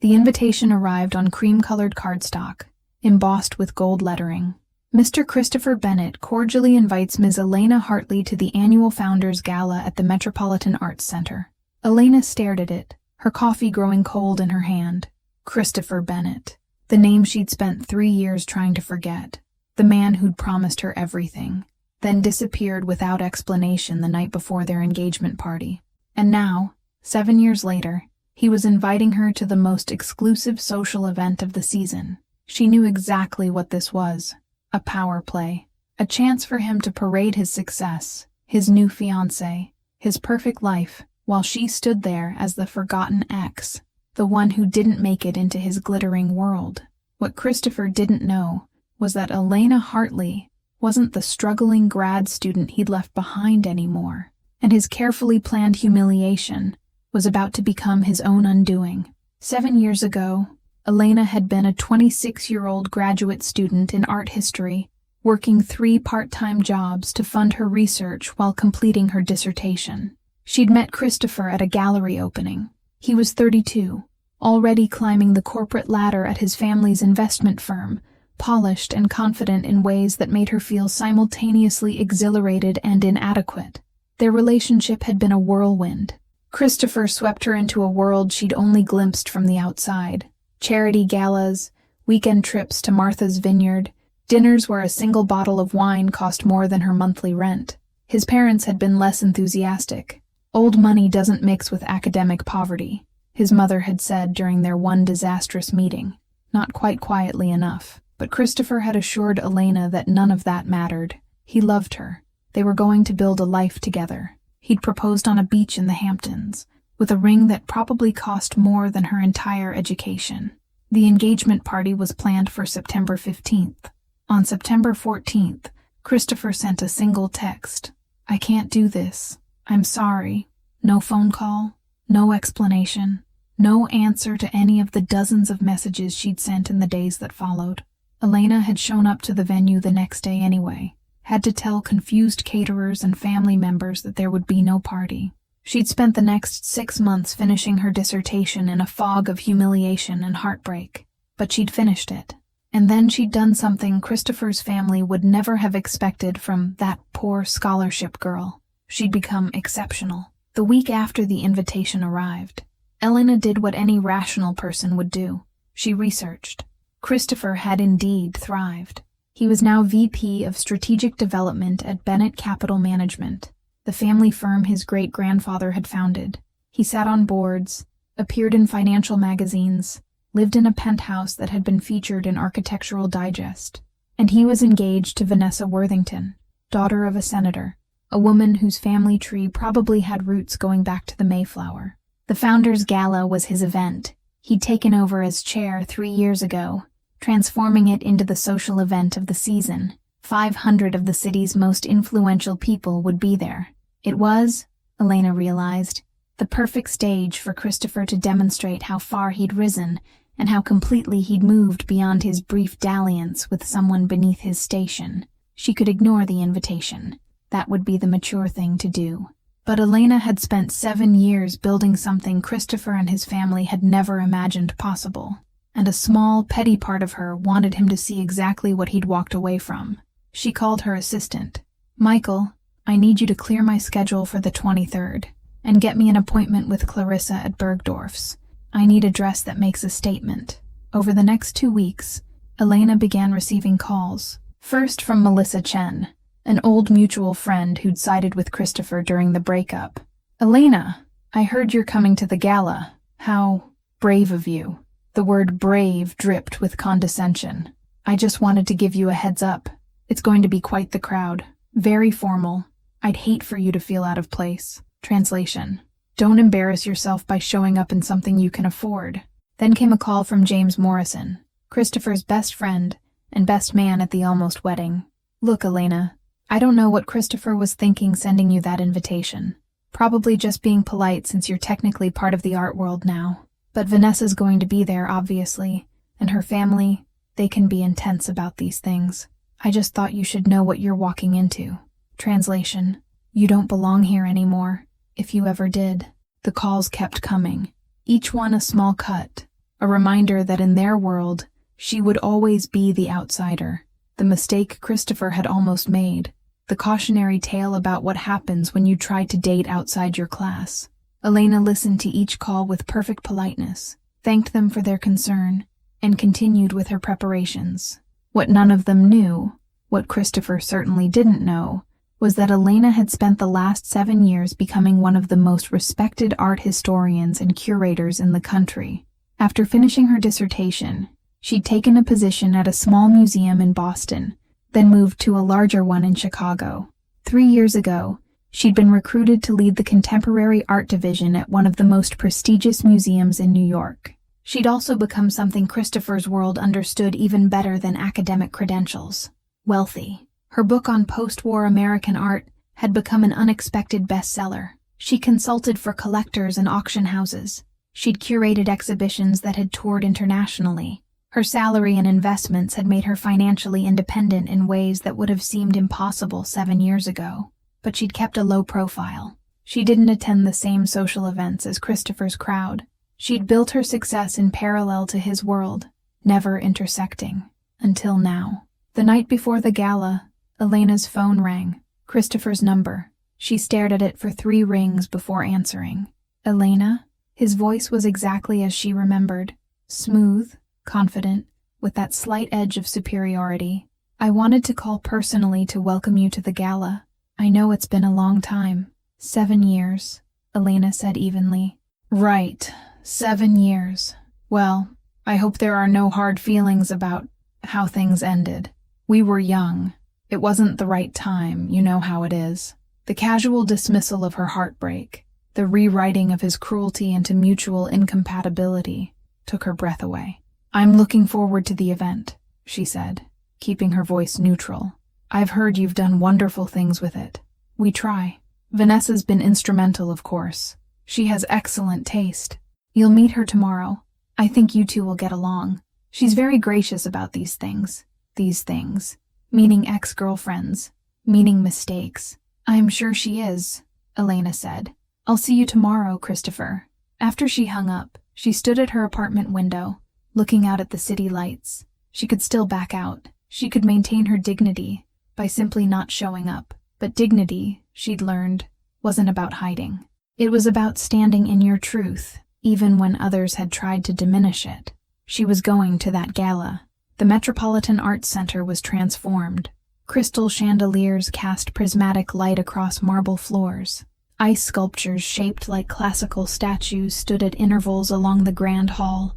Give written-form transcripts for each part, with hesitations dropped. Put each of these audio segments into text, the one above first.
The invitation arrived on cream-colored cardstock, embossed with gold lettering. Mr. Christopher Bennett cordially invites Ms. Elena Hartley to the annual Founders Gala at the Metropolitan Arts Center. Elena stared at it, her coffee growing cold in her hand. Christopher Bennett, the name she'd spent 3 years trying to forget. The man who'd promised her everything, then disappeared without explanation the night before their engagement party. And now, 7 years later, he was inviting her to the most exclusive social event of the season. She knew exactly what this was. A power play. A chance for him to parade his success, his new fiancé, his perfect life, while she stood there as the forgotten ex, the one who didn't make it into his glittering world. What Christopher didn't know was that Elena Hartley wasn't the struggling grad student he'd left behind anymore, and his carefully planned humiliation was about to become his own undoing. 7 years ago, Elena had been a 26-year-old graduate student in art history, working 3 part-time jobs to fund her research while completing her dissertation. She'd met Christopher at a gallery opening. He was 32, already climbing the corporate ladder at his family's investment firm, polished and confident in ways that made her feel simultaneously exhilarated and inadequate. Their relationship had been a whirlwind. Christopher swept her into a world she'd only glimpsed from the outside. Charity galas, weekend trips to Martha's Vineyard, dinners where a single bottle of wine cost more than her monthly rent. His parents had been less enthusiastic. Old money doesn't mix with academic poverty, his mother had said during their one disastrous meeting. Not quite quietly enough. But Christopher had assured Elena that none of that mattered. He loved her. They were going to build a life together. He'd proposed on a beach in the Hamptons, with a ring that probably cost more than her entire education. The engagement party was planned for September 15th. On September 14th, Christopher sent a single text. "I can't do this. I'm sorry." No phone call, no explanation, no answer to any of the dozens of messages she'd sent in the days that followed. Elena had shown up to the venue the next day anyway, had to tell confused caterers and family members that there would be no party. She'd spent the next 6 months finishing her dissertation in a fog of humiliation and heartbreak, but she'd finished it. And then she'd done something Christopher's family would never have expected from that poor scholarship girl. She'd become exceptional. The week after the invitation arrived, Elena did what any rational person would do. She researched. Christopher had indeed thrived. He was now VP of Strategic Development at Bennett Capital Management, the family firm his great-grandfather had founded. He sat on boards, appeared in financial magazines, lived in a penthouse that had been featured in Architectural Digest. And he was engaged to Vanessa Worthington, daughter of a senator, a woman whose family tree probably had roots going back to the Mayflower. The Founders Gala was his event. He'd taken over as chair 3 years ago, transforming it into the social event of the season. 500 of the city's most influential people would be there. It was, Elena realized, the perfect stage for Christopher to demonstrate how far he'd risen and how completely he'd moved beyond his brief dalliance with someone beneath his station. She could ignore the invitation. That would be the mature thing to do. But Elena had spent 7 years building something Christopher and his family had never imagined possible, and a small, petty part of her wanted him to see exactly what he'd walked away from. She called her assistant. "Michael, I need you to clear my schedule for the 23rd, and get me an appointment with Clarissa at Bergdorf's. I need a dress that makes a statement." Over the next 2 weeks, Elena began receiving calls, first from Melissa Chen, an old mutual friend who'd sided with Christopher during the breakup. "Elena, I heard you're coming to the gala. How brave of you." The word brave dripped with condescension. "I just wanted to give you a heads up. It's going to be quite the crowd. Very formal. I'd hate for you to feel out of place." Translation: "Don't embarrass yourself by showing up in something you can afford." Then came a call from James Morrison, Christopher's best friend and best man at the almost wedding. "Look, Elena, I don't know what Christopher was thinking sending you that invitation. Probably just being polite since you're technically part of the art world now. But Vanessa's going to be there, obviously, and her family, they can be intense about these things. I just thought you should know what you're walking into." Translation: "You don't belong here anymore, if you ever did." The calls kept coming, each one a small cut, a reminder that in their world, she would always be the outsider, the mistake Christopher had almost made, the cautionary tale about what happens when you try to date outside your class. Elena listened to each call with perfect politeness, thanked them for their concern, and continued with her preparations. What none of them knew, what Christopher certainly didn't know, was that Elena had spent the last 7 years becoming one of the most respected art historians and curators in the country. After finishing her dissertation, she'd taken a position at a small museum in Boston, then moved to a larger one in Chicago. 3 years ago, she'd been recruited to lead the contemporary art division at one of the most prestigious museums in New York. She'd also become something Christopher's world understood even better than academic credentials: wealthy. Her book on post-war American art had become an unexpected bestseller. She consulted for collectors and auction houses. She'd curated exhibitions that had toured internationally. Her salary and investments had made her financially independent in ways that would have seemed impossible 7 years ago. But she'd kept a low profile. She didn't attend the same social events as Christopher's crowd. She'd built her success in parallel to his world, never intersecting. Until now. The night before the gala, Elena's phone rang. Christopher's number. She stared at it for 3 rings before answering. Elena? His voice was exactly as she remembered. Smooth, confident, with that slight edge of superiority. I wanted to call personally to welcome you to the gala. I know it's been a long time. 7 years, Elena said evenly. Right, 7 years. Well, I hope there are no hard feelings about how things ended. We were young. It wasn't the right time, you know how it is. The casual dismissal of her heartbreak, the rewriting of his cruelty into mutual incompatibility, took her breath away. I'm looking forward to the event, she said, keeping her voice neutral. I've heard you've done wonderful things with it. We try. Vanessa's been instrumental, of course. She has excellent taste. You'll meet her tomorrow. I think you two will get along. She's very gracious about these things. These things. Meaning ex-girlfriends. Meaning mistakes. I'm sure she is, Elena said. I'll see you tomorrow, Christopher. After she hung up, she stood at her apartment window, looking out at the city lights. She could still back out. She could maintain her dignity by simply not showing up. But dignity, she'd learned, wasn't about hiding. It was about standing in your truth, even when others had tried to diminish it. She was going to that gala. The Metropolitan Arts Center was transformed. Crystal chandeliers cast prismatic light across marble floors. Ice sculptures shaped like classical statues stood at intervals along the grand hall.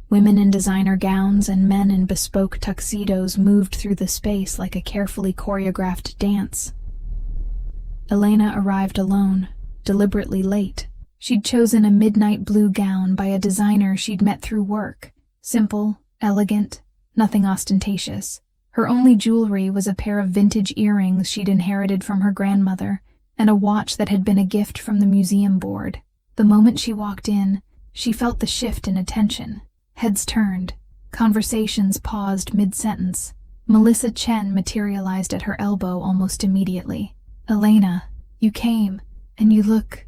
Women in designer gowns and men in bespoke tuxedos moved through the space like a carefully choreographed dance. Elena arrived alone, deliberately late. She'd chosen a midnight blue gown by a designer she'd met through work. Simple, elegant, nothing ostentatious. Her only jewelry was a pair of vintage earrings she'd inherited from her grandmother, and a watch that had been a gift from the museum board. The moment she walked in, she felt the shift in attention. Heads turned. Conversations paused mid-sentence. Melissa Chen materialized at her elbow almost immediately. Elena, you came, and you look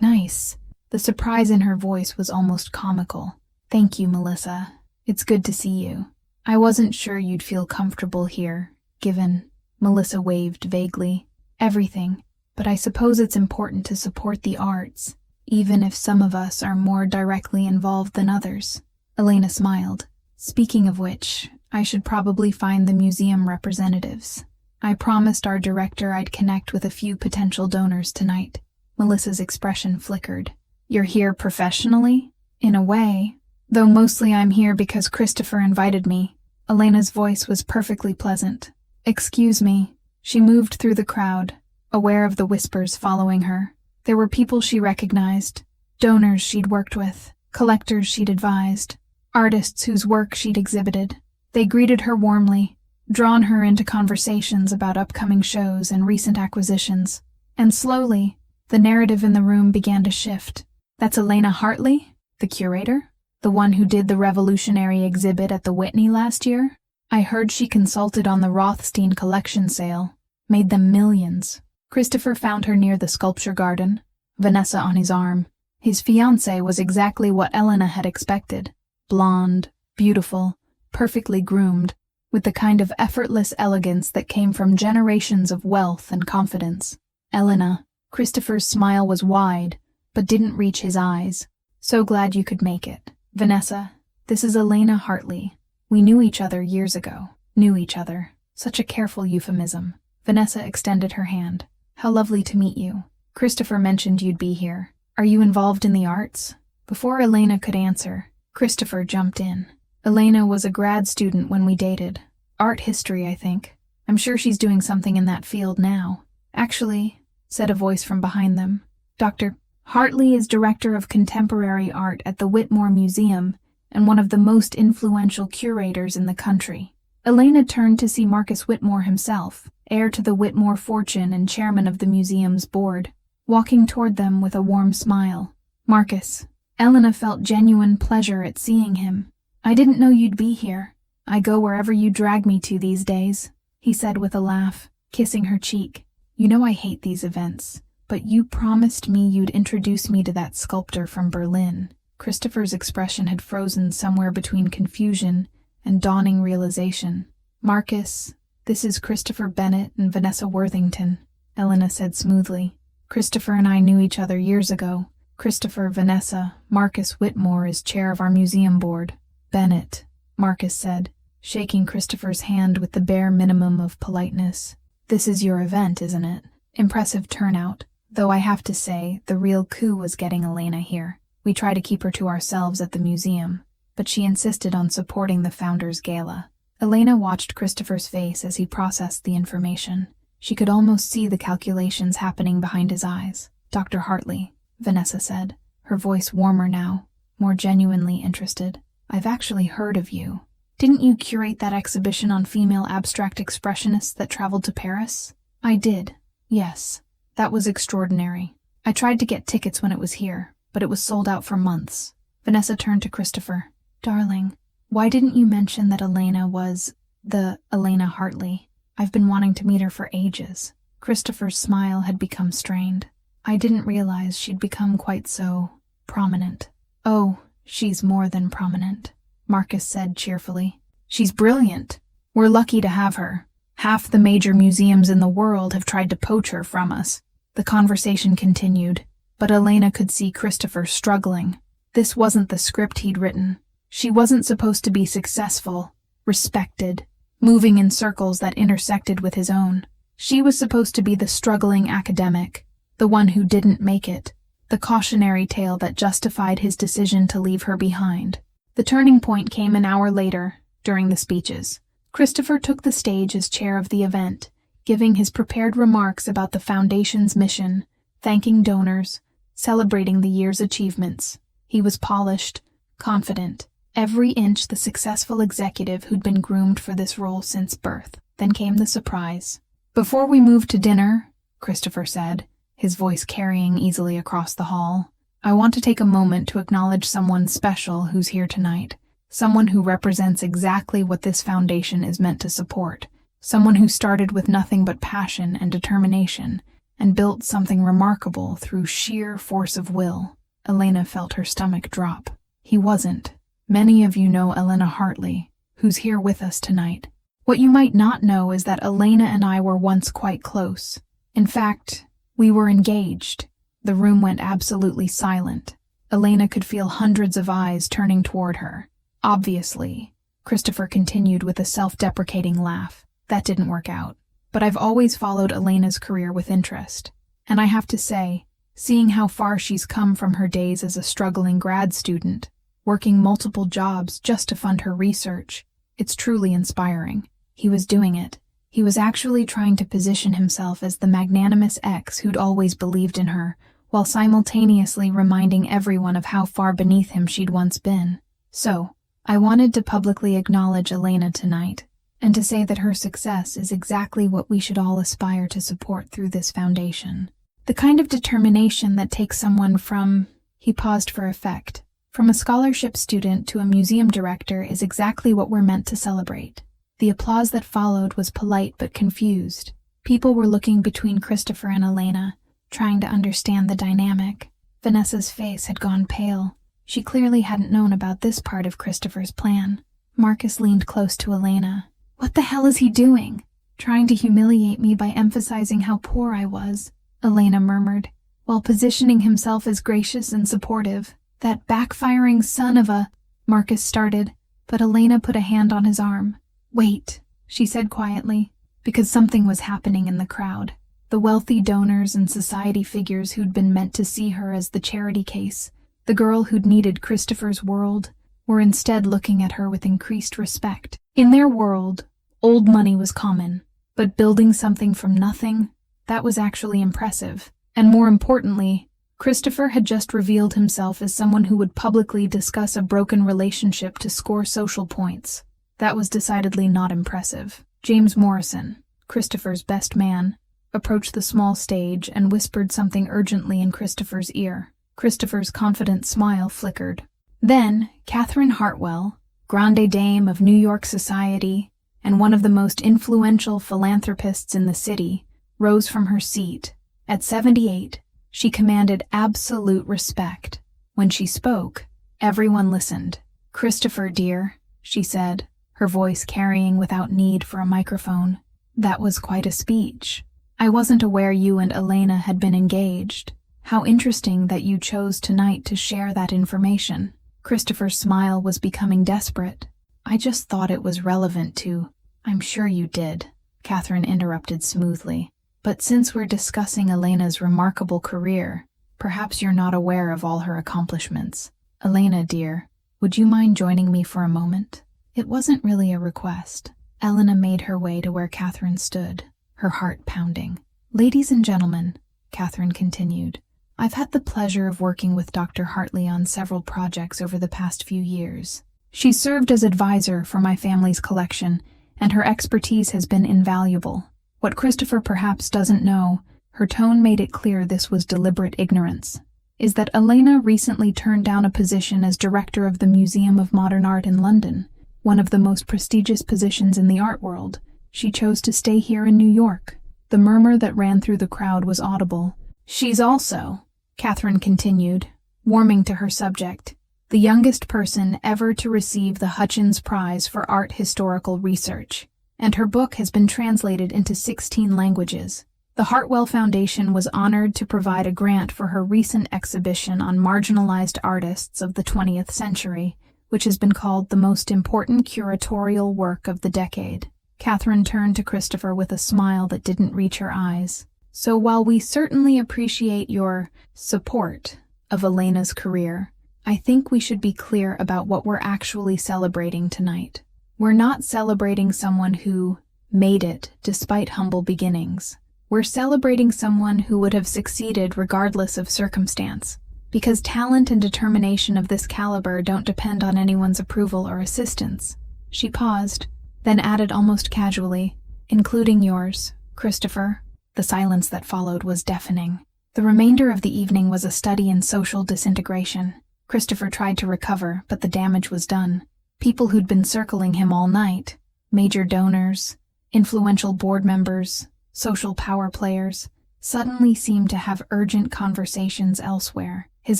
nice. The surprise in her voice was almost comical. Thank you, Melissa. It's good to see you. I wasn't sure you'd feel comfortable here, given, Melissa waved vaguely, everything, but I suppose it's important to support the arts, even if some of us are more directly involved than others. Elena smiled. Speaking of which, I should probably find the museum representatives. I promised our director I'd connect with a few potential donors tonight. Melissa's expression flickered. You're here professionally? In a way. Though mostly I'm here because Christopher invited me. Elena's voice was perfectly pleasant. Excuse me. She moved through the crowd, aware of the whispers following her. There were people she recognized, donors she'd worked with, collectors she'd advised, artists whose work she'd exhibited. They greeted her warmly, drawn her into conversations about upcoming shows and recent acquisitions. And slowly, the narrative in the room began to shift. That's Elena Hartley, the curator? The one who did the revolutionary exhibit at the Whitney last year? I heard she consulted on the Rothstein collection sale, made them millions. Christopher found her near the sculpture garden, Vanessa on his arm. His fiancée was exactly what Elena had expected. Blonde, beautiful, perfectly groomed, with the kind of effortless elegance that came from generations of wealth and confidence. Elena, Christopher's smile was wide, but didn't reach his eyes. So glad you could make it. Vanessa, this is Elena Hartley. We knew each other years ago. Knew each other. Such a careful euphemism. Vanessa extended her hand. How lovely to meet you. Christopher mentioned you'd be here. Are you involved in the arts? Before Elena could answer, Christopher jumped in. Elena was a grad student when we dated. Art history, I think. I'm sure she's doing something in that field now. Actually, said a voice from behind them, Dr. Hartley is director of contemporary art at the Whitmore Museum and one of the most influential curators in the country. Elena turned to see Marcus Whitmore himself, heir to the Whitmore fortune and chairman of the museum's board, walking toward them with a warm smile. Marcus. Elena felt genuine pleasure at seeing him. I didn't know you'd be here. I go wherever you drag me to these days, he said with a laugh, kissing her cheek. You know I hate these events, but you promised me you'd introduce me to that sculptor from Berlin. Christopher's expression had frozen somewhere between confusion and dawning realization. Marcus, this is Christopher Bennett and Vanessa Worthington, Elena said smoothly. Christopher and I knew each other years ago. Christopher, Vanessa, Marcus Whitmore is chair of our museum board. Bennett, Marcus said, shaking Christopher's hand with the bare minimum of politeness. This is your event, isn't it? Impressive turnout, though I have to say, the real coup was getting Elena here. We try to keep her to ourselves at the museum, but she insisted on supporting the Founders Gala. Elena watched Christopher's face as he processed the information. She could almost see the calculations happening behind his eyes. Dr. Hartley, Vanessa said, her voice warmer now, more genuinely interested. I've actually heard of you. Didn't you curate that exhibition on female abstract expressionists that traveled to Paris? I did, yes. That was extraordinary. I tried to get tickets when it was here, but it was sold out for months. Vanessa turned to Christopher. Darling, why didn't you mention that Elena was the Elena Hartley? I've been wanting to meet her for ages. Christopher's smile had become strained. I didn't realize she'd become quite so prominent. Oh, she's more than prominent, Marcus said cheerfully. She's brilliant. We're lucky to have her. Half the major museums in the world have tried to poach her from us. The conversation continued, but Elena could see Christopher struggling. This wasn't the script he'd written. She wasn't supposed to be successful, respected, moving in circles that intersected with his own. She was supposed to be the struggling academic, the one who didn't make it, the cautionary tale that justified his decision to leave her behind. The turning point came an hour later, during the speeches. Christopher took the stage as chair of the event, giving his prepared remarks about the Foundation's mission, thanking donors, celebrating the year's achievements. He was polished, confident, every inch the successful executive who'd been groomed for this role since birth. Then came the surprise. Before we move to dinner, Christopher said, his voice carrying easily across the hall, I want to take a moment to acknowledge someone special who's here tonight. Someone who represents exactly what this foundation is meant to support. Someone who started with nothing but passion and determination and built something remarkable through sheer force of will. Elena felt her stomach drop. He wasn't. Many of you know Elena Hartley, who's here with us tonight. What you might not know is that Elena and I were once quite close. In fact, we were engaged. The room went absolutely silent. Elena could feel hundreds of eyes turning toward her. Obviously, Christopher continued with a self-deprecating laugh. That didn't work out. But I've always followed Elena's career with interest. And I have to say, seeing how far she's come from her days as a struggling grad student, working multiple jobs just to fund her research, it's truly inspiring. He was doing it. He was actually trying to position himself as the magnanimous ex who'd always believed in her, while simultaneously reminding everyone of how far beneath him she'd once been. So, I wanted to publicly acknowledge Elena tonight, and to say that her success is exactly what we should all aspire to support through this foundation. The kind of determination that takes someone from, he paused for effect, from a scholarship student to a museum director is exactly what we're meant to celebrate. The applause that followed was polite but confused. People were looking between Christopher and Elena, trying to understand the dynamic. Vanessa's face had gone pale. She clearly hadn't known about this part of Christopher's plan. Marcus leaned close to Elena. "What the hell is he doing? Trying to humiliate me by emphasizing how poor I was," Elena murmured, while positioning himself as gracious and supportive. "That backfiring son of a—" Marcus started, but Elena put a hand on his arm. "Wait," she said quietly, because something was happening in the crowd. The wealthy donors and society figures who'd been meant to see her as the charity case, the girl who'd needed Christopher's world, were instead looking at her with increased respect. In their world, old money was common, but building something from nothing, that was actually impressive. And more importantly, Christopher had just revealed himself as someone who would publicly discuss a broken relationship to score social points. That was decidedly not impressive. James Morrison, Christopher's best man, approached the small stage and whispered something urgently in Christopher's ear. Christopher's confident smile flickered. Then, Catherine Hartwell, grande dame of New York society and one of the most influential philanthropists in the city, rose from her seat. At 78, she commanded absolute respect. When she spoke, everyone listened. "Christopher, dear," she said, her voice carrying without need for a microphone. "That was quite a speech. I wasn't aware you and Elena had been engaged. How interesting that you chose tonight to share that information." Christopher's smile was becoming desperate. "I just thought it was relevant to—" "I'm sure you did," Catherine interrupted smoothly. "But since we're discussing Elena's remarkable career, perhaps you're not aware of all her accomplishments. Elena, dear, would you mind joining me for a moment?" It wasn't really a request. Elena made her way to where Catherine stood, her heart pounding. "Ladies and gentlemen," Catherine continued, "I've had the pleasure of working with Dr. Hartley on several projects over the past few years. She served as advisor for my family's collection, and her expertise has been invaluable. What Christopher perhaps doesn't know," her tone made it clear this was deliberate ignorance, "is that Elena recently turned down a position as director of the Museum of Modern Art in London, one of the most prestigious positions in the art world. She chose to stay here in New York." The murmur that ran through the crowd was audible. "She's also," Catherine continued, warming to her subject, "the youngest person ever to receive the Hutchins Prize for Art Historical Research, and her book has been translated into 16 languages. The Hartwell Foundation was honored to provide a grant for her recent exhibition on marginalized artists of the 20th century, which has been called the most important curatorial work of the decade." Catherine turned to Christopher with a smile that didn't reach her eyes. "So while we certainly appreciate your support of Elena's career, I think we should be clear about what we're actually celebrating tonight. We're not celebrating someone who made it despite humble beginnings. We're celebrating someone who would have succeeded regardless of circumstance, because talent and determination of this caliber don't depend on anyone's approval or assistance." She paused, then added almost casually, "including yours, Christopher." The silence that followed was deafening. The remainder of the evening was a study in social disintegration. Christopher tried to recover, but the damage was done. People who'd been circling him all night, major donors, influential board members, social power players, suddenly seemed to have urgent conversations elsewhere. His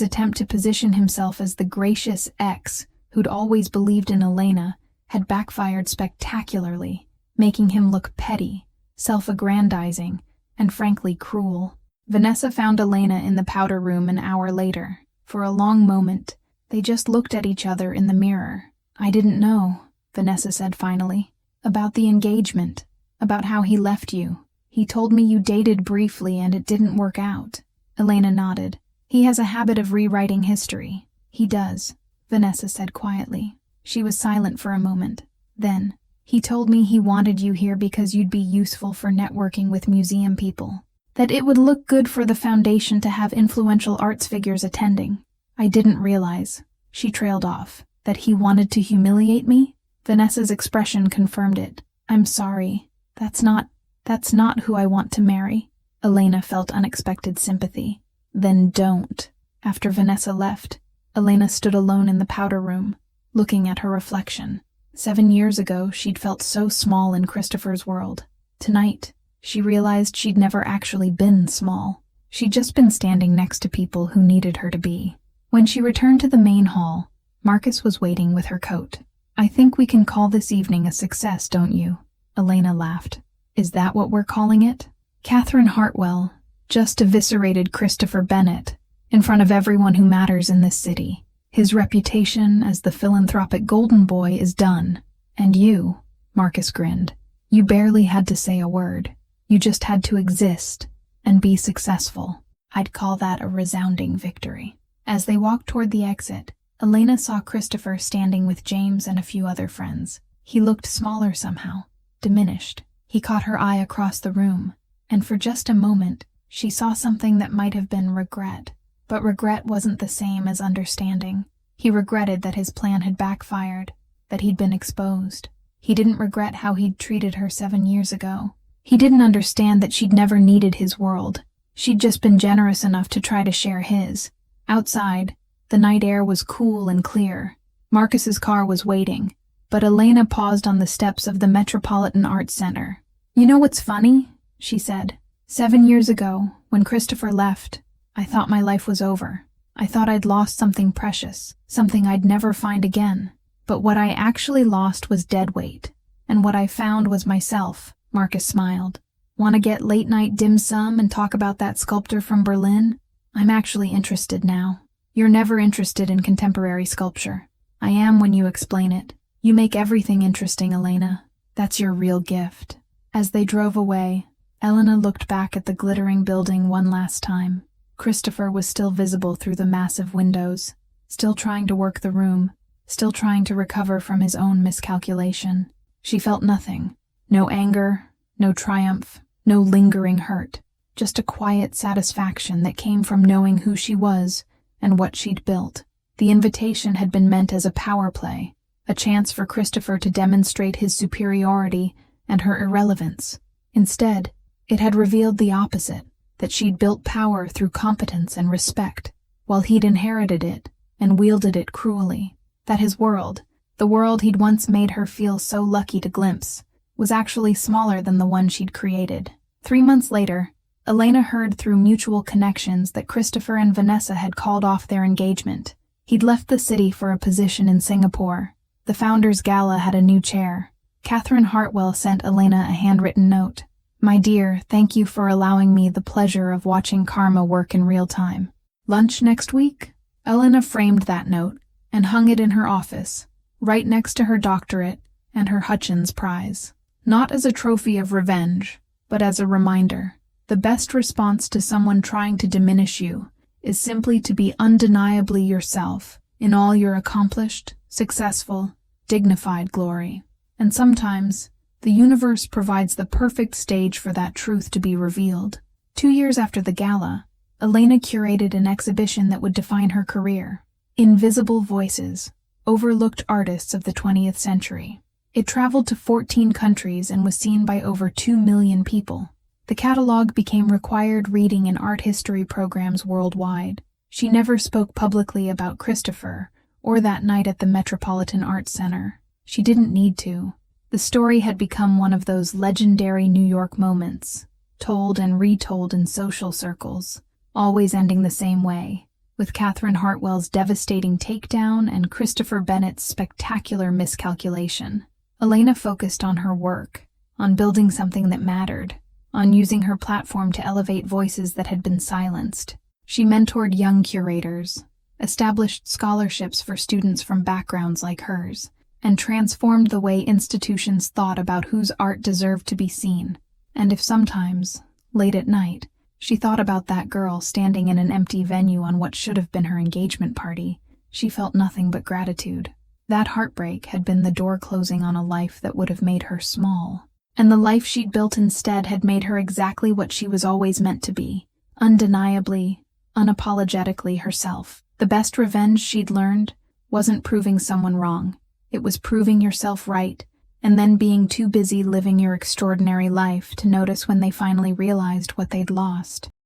attempt to position himself as the gracious ex who'd always believed in Elena had backfired spectacularly, making him look petty, self-aggrandizing, and frankly cruel. Vanessa found Elena in the powder room an hour later. For a long moment, they just looked at each other in the mirror. "I didn't know," Vanessa said finally, "about the engagement, about how he left you. He told me you dated briefly and it didn't work out." Elena nodded. "He has a habit of rewriting history." "He does," Vanessa said quietly. She was silent for a moment. Then, "He told me he wanted you here because you'd be useful for networking with museum people. That it would look good for the foundation to have influential arts figures attending. I didn't realize," she trailed off, "that he wanted to humiliate me." Vanessa's expression confirmed it. "I'm sorry. That's not who I want to marry." Elena felt unexpected sympathy. "Then don't." After Vanessa left, Elena stood alone in the powder room, looking at her reflection. 7 years ago, she'd felt so small in Christopher's world. Tonight, she realized she'd never actually been small. She'd just been standing next to people who needed her to be. When she returned to the main hall, Marcus was waiting with her coat. "I think we can call this evening a success, don't you?" Elena laughed. "Is that what we're calling it?" Catherine Hartwell just eviscerated Christopher Bennett in front of everyone who matters in this city. His reputation as the philanthropic golden boy is done. And you, Marcus grinned, you barely had to say a word. You just had to exist and be successful. I'd call that a resounding victory. As they walked toward the exit, Elena saw Christopher standing with James and a few other friends. He looked smaller somehow, diminished. He caught her eye across the room, and for just a moment, she saw something that might have been regret. But regret wasn't the same as understanding. He regretted that his plan had backfired, that he'd been exposed. He didn't regret how he'd treated her 7 years ago. He didn't understand that she'd never needed his world. She'd just been generous enough to try to share his. Outside, the night air was cool and clear. Marcus's car was waiting, but Elena paused on the steps of the Metropolitan Arts Center. "You know what's funny?" she said. 7 years ago, when Christopher left, I thought my life was over. I thought I'd lost something precious, something I'd never find again. But what I actually lost was dead weight, and what I found was myself." Marcus smiled. "Want to get late-night dim sum and talk about that sculptor from Berlin? I'm actually interested now. You're never interested in contemporary sculpture. I am when you explain it. You make everything interesting, Elena. That's your real gift." As they drove away, Elena looked back at the glittering building one last time. Christopher was still visible through the massive windows, still trying to work the room, still trying to recover from his own miscalculation. She felt nothing. No anger, no triumph, no lingering hurt. Just a quiet satisfaction that came from knowing who she was and what she'd built. The invitation had been meant as a power play, a chance for Christopher to demonstrate his superiority and her irrelevance. Instead, it had revealed the opposite, that she'd built power through competence and respect, while he'd inherited it and wielded it cruelly. That his world, the world he'd once made her feel so lucky to glimpse, was actually smaller than the one she'd created. 3 months later, Elena heard through mutual connections that Christopher and Vanessa had called off their engagement. He'd left the city for a position in Singapore. The Founders Gala had a new chair. Catherine Hartwell sent Elena a handwritten note. "My dear, thank you for allowing me the pleasure of watching karma work in real time. Lunch next week?" Elena framed that note and hung it in her office, right next to her doctorate and her Hutchins Prize. Not as a trophy of revenge, but as a reminder. The best response to someone trying to diminish you is simply to be undeniably yourself in all your accomplished, successful, dignified glory. And sometimes, the universe provides the perfect stage for that truth to be revealed. 2 years after the gala, Elena curated an exhibition that would define her career. Invisible Voices, Overlooked Artists of the 20th Century. It traveled to 14 countries and was seen by over 2 million people. The catalog became required reading in art history programs worldwide. She never spoke publicly about Christopher or that night at the Metropolitan Arts Center. She didn't need to. The story had become one of those legendary New York moments, told and retold in social circles, always ending the same way, with Catherine Hartwell's devastating takedown and Christopher Bennett's spectacular miscalculation. Elena focused on her work, on building something that mattered, on using her platform to elevate voices that had been silenced. She mentored young curators, established scholarships for students from backgrounds like hers, and transformed the way institutions thought about whose art deserved to be seen. And if sometimes, late at night, she thought about that girl standing in an empty venue on what should have been her engagement party, she felt nothing but gratitude. That heartbreak had been the door closing on a life that would have made her small. And the life she'd built instead had made her exactly what she was always meant to be, undeniably, unapologetically herself. The best revenge she'd learned wasn't proving someone wrong. It was proving yourself right, and then being too busy living your extraordinary life to notice when they finally realized what they'd lost.